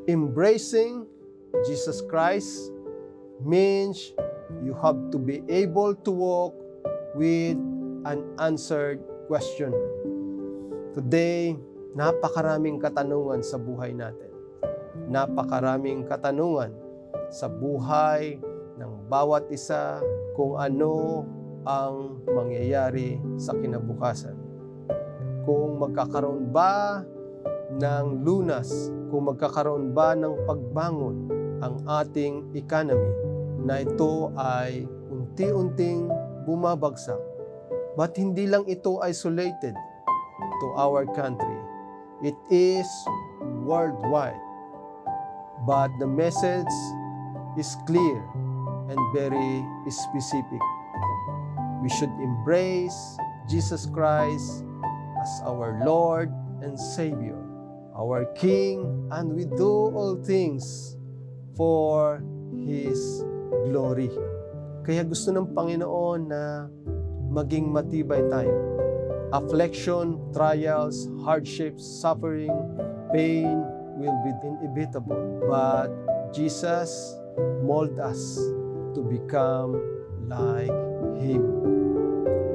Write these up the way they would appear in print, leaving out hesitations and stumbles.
Embracing Jesus Christ means you have to be able to walk with an answered question. Today, napakaraming katanungan sa buhay natin. Napakaraming katanungan sa buhay ng bawat isa kung ano ang mangyayari sa kinabukasan. Kung magkakaroon ba ng lunas, kung magkakaroon ba ng pagbangon ang ating economy na ito ay unti-unting bumabagsak. But hindi lang ito isolated to our country. It is worldwide. But the message is clear and very specific. We should embrace Jesus Christ as our Lord and Savior, our King, and we do all things for His glory. Kaya gusto ng Panginoon na maging matibay tayo. Affliction, trials, hardships, suffering, pain will be inevitable. But Jesus mold us to become like Him.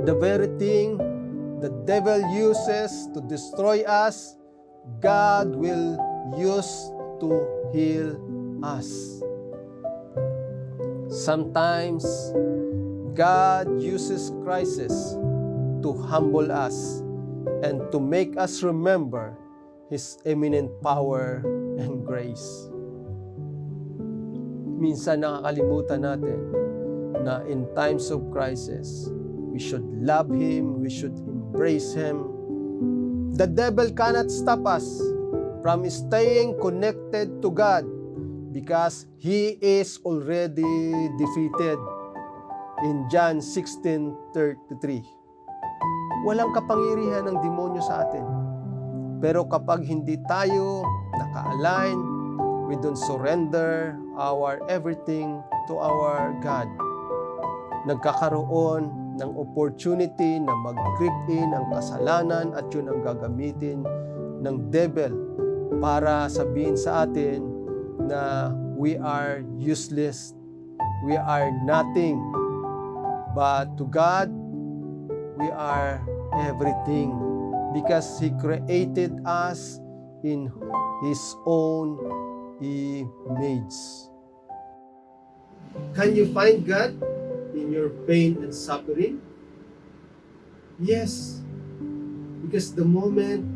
The very thing the devil uses to destroy us, God will use to heal us. Sometimes, God uses crisis to humble us and to make us remember His eminent power and grace. Minsan nakakalimutan natin na in times of crisis, we should love Him, we should embrace Him. The devil cannot stop us from staying connected to God because He is already defeated. In John 16:33, walang kapangyarihan ng demonyo sa atin. Pero kapag hindi tayo naka-align, we don't surrender our everything to our God. Nagkakaroon ng opportunity na mag-creep in ang kasalanan at yun ang gagamitin ng devil para sabihin sa atin na we are useless, we are nothing. But to God, we are everything because He created us in His own image. Can you find God in your pain and suffering? Yes, because the moment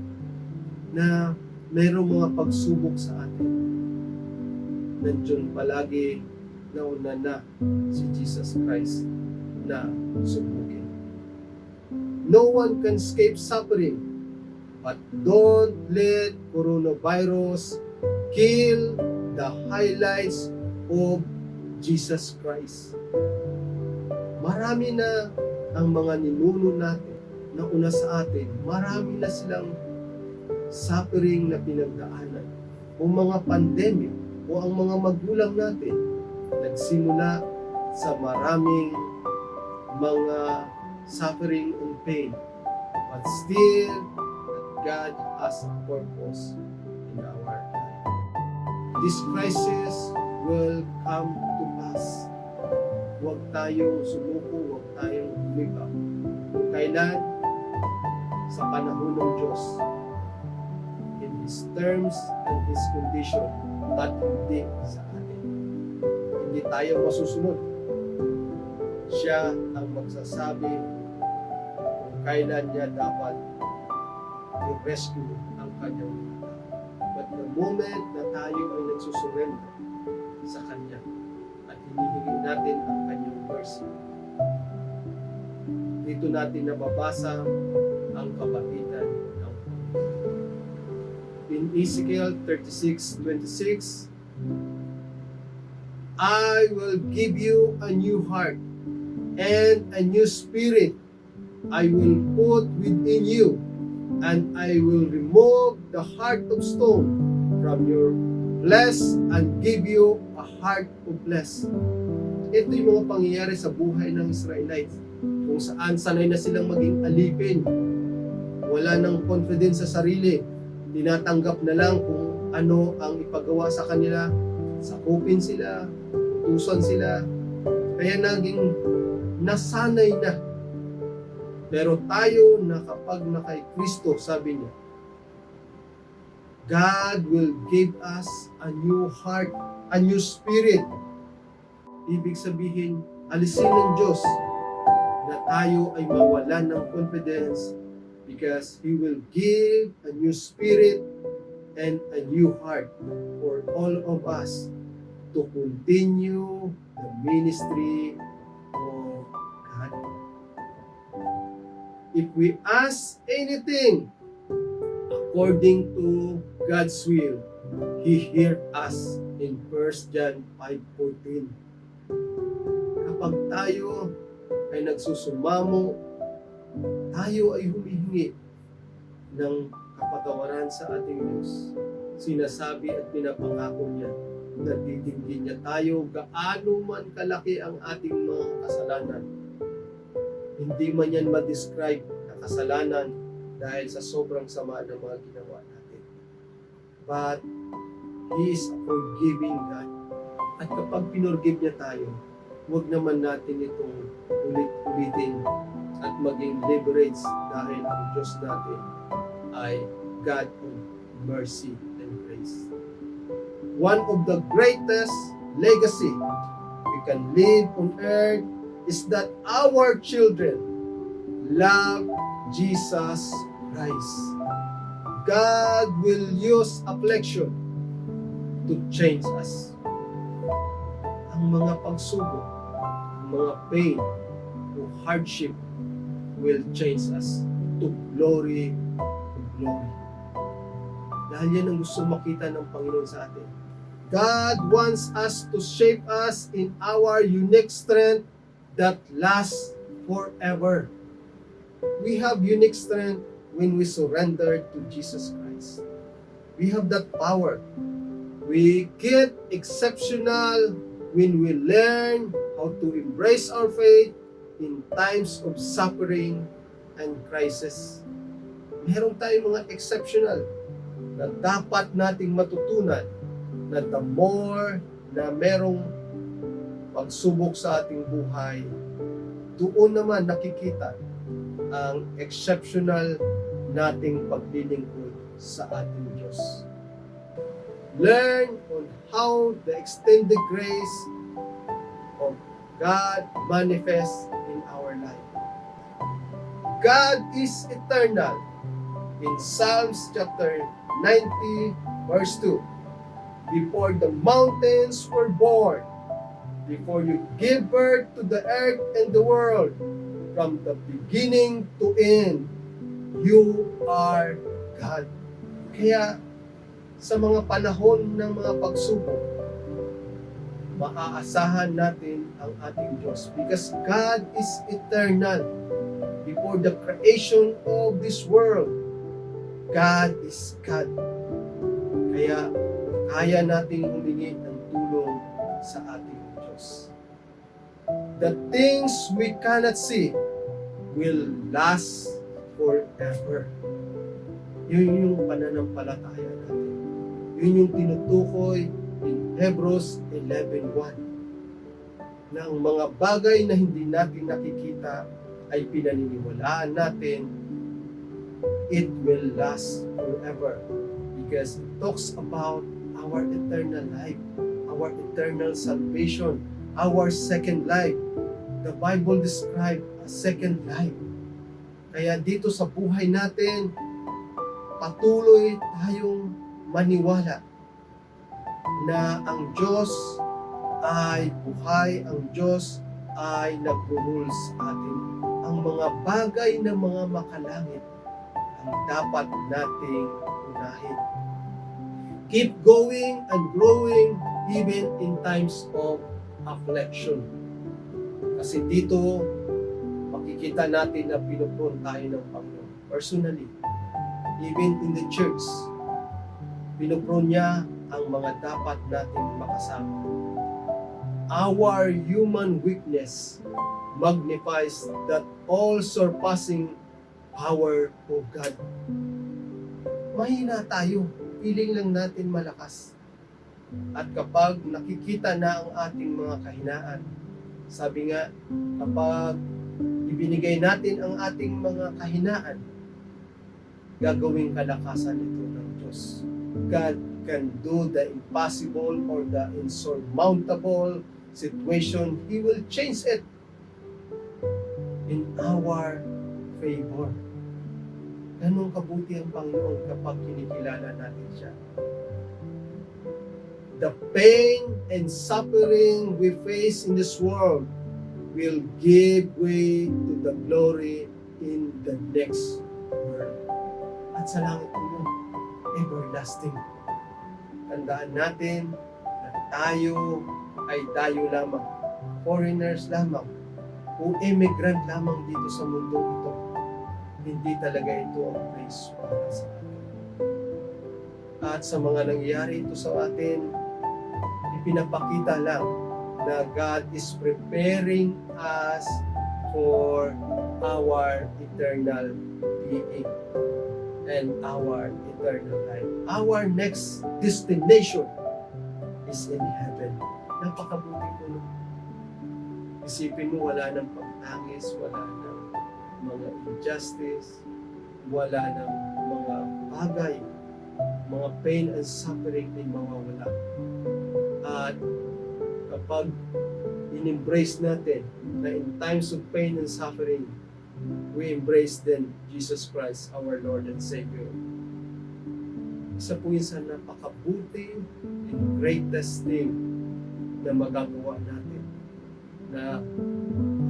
na mayroong mga pagsubok sa atin, nandiyon palagi nauna na si Jesus Christ na subukin. No one can escape suffering, but don't let coronavirus kill the highlights of Jesus Christ. Marami na ang mga ninuno natin na una sa atin, marami na silang suffering na pinagdaanan o mga pandemic o ang mga magulang natin nagsimula sa maraming mga suffering and pain, but still God has a purpose in our life. This crisis will come to pass. Huwag tayong sumuko, huwag tayong umiba. Kung kailan, sa panahon ng Diyos, in His terms and His condition, at hindi sa atin. Hindi tayo masusunod. Siya ang magsasabi kung kailan niya dapat i-rescue ang kanyang mga tao. But the moment na tayo ay nagsusurrender sa Kanya at hinihingi natin ang Kanyang mercy, dito natin nababasa ang kabaitan ng Panginoon. In Ezekiel 36:26, I will give you a new heart and a new spirit I will put within you, and I will remove the heart of stone from your flesh and give you a heart of flesh. Ito yung mga pangyayari sa buhay ng Israelites, kung saan sanay na silang maging alipin, wala nang confidence sa sarili, tinatanggap na lang kung ano ang ipagawa sa kanila, sakupin sila, utusan sila, kaya naging nasanay na. Pero tayo na kapag na kay Kristo, sabi niya, God will give us a new heart, a new spirit. Ibig sabihin, alisin ng Diyos na tayo ay mawalan ng confidence because He will give a new spirit and a new heart for all of us to continue the ministry of God. If we ask anything according to God's will, He hears us in 1 John 5:14. Kapag tayo ay nagsusumamo, tayo ay humihingi ng kapatawaran sa ating Diyos. Sinasabi at pinapangako niya na titinggin niya tayo gaano man kalaki ang ating mga kasalanan. Hindi man yan ma-describe na kasalanan dahil sa sobrang sama ng mga ginawa natin. But He is a forgiving God. At kapag pinorgive niya tayo, huwag naman natin itong ulit-ulitin at maging leverage dahil ang Diyos natin ay God of mercy and grace. One of the greatest legacy we can leave on earth is that our children love Jesus Christ. God will use affliction to change us. Ang mga pagsubok, ang mga pain, o hardship will change us to glory to glory. Dahil yan ang gusto makita ng Panginoon sa atin. God wants us to shape us in our unique strength that lasts forever. We have unique strength when we surrender to Jesus Christ. We have that power. We get exceptional when we learn how to embrace our faith in times of suffering and crisis. Meron tayong mga exceptional na dapat nating matutunan na the more na merong pagsubok sa ating buhay, doon naman nakikita ang exceptional nating paglilingkod sa ating Diyos. Learn on how the extended grace of God manifests in our life. God is eternal. In Psalms chapter 90, verse 2, before the mountains were born, before you gave birth to the earth and the world, from the beginning to end, you are God. Kaya sa mga panahon ng mga pagsubok, maaasahan natin ang ating Diyos because God is eternal. Before the creation of this world, God is God. Kaya kaya nating humingi ng tulong sa ating Diyos. The things we cannot see will last forever. Yun yung pananampalataya natin. Yun yung tinutukoy in Hebrews 11:1. Na ang mga bagay na hindi natin nakikita ay pinaniniwalaan natin, it will last forever. Because it talks about our eternal life, our eternal salvation, our second life. The Bible describes a second life. Kaya dito sa buhay natin, patuloy tayong maniwala na ang Diyos ay buhay, ang Diyos ay nag-rule sa atin. Ang mga bagay na mga makalangit ang dapat nating unahin. Keep going and growing even in times of affliction. Kasi dito, makikita natin na pinupron tayo ng Panginoon. Personally, even in the church, pinupron niya ang mga dapat nating makasama. Our human weakness magnifies that all-surpassing power of God. Mahina tayo. piling lang natin malakas. At kapag nakikita na ang ating mga kahinaan, sabi nga, kapag ibinigay natin ang ating mga kahinaan, gagawing kalakasan ito ng Diyos. God can do the impossible or the insurmountable situation. He will change it in our favor. Ganun kabuti ang Panginoon kapag kinikilala natin siya. The pain and suffering we face in this world will give way to the glory in the next world. At sa langit po yun, everlasting. Tandaan natin na tayo ay tayo lamang, foreigners lamang, o immigrant lamang dito sa mundo ito. Hindi talaga ito ang place para sa atin. At sa mga nangyayari ito sa atin, ipinapakita lang na God is preparing us for our eternal being and our eternal life. Our next destination is in heaven. Napakabuti po. Isipin mo, wala ng pagtangis, wala ng mga injustice, wala ng mga bagay, mga pain and suffering ay mawawala. At kapag in-embrace natin na in times of pain and suffering, we embrace then Jesus Christ, our Lord and Savior. Isa po yun sa napakabuti and greatest thing na magagawa natin, na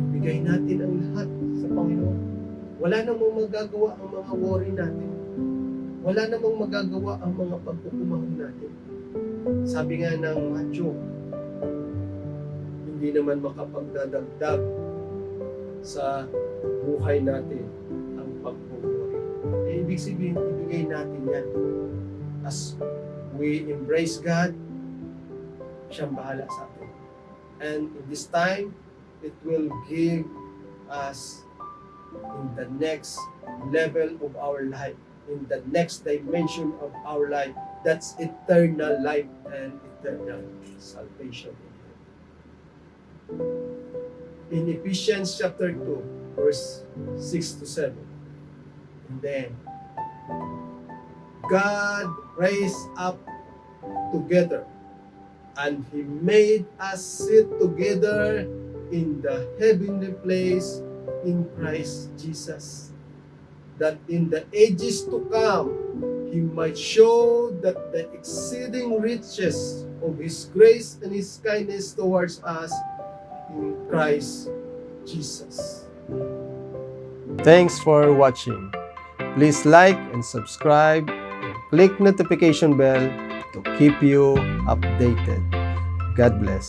ibigay natin ang lahat sa Panginoon. Wala namang magagawa ang mga worry natin. Wala namang magagawa ang mga pagkukumahal natin. Sabi nga ng Matthew, hindi naman makapagdadagdag sa buhay natin ang pagkukumahal. Ibig sabihin, ibigay natin yan. As we embrace God, siyang bahala sa atin. And in this time, it will give us in the next level of our life, in the next dimension of our life, that's eternal life and eternal salvation. In Ephesians chapter 2, verse 6 to 7, and then, God raised up together, and He made us sit together in the heavenly place in Christ Jesus, that in the ages to come, He might show that the exceeding riches of His grace and His kindness towards us in Christ Jesus. Thanks for watching. Please like and subscribe and click notification bell to keep you updated. God bless.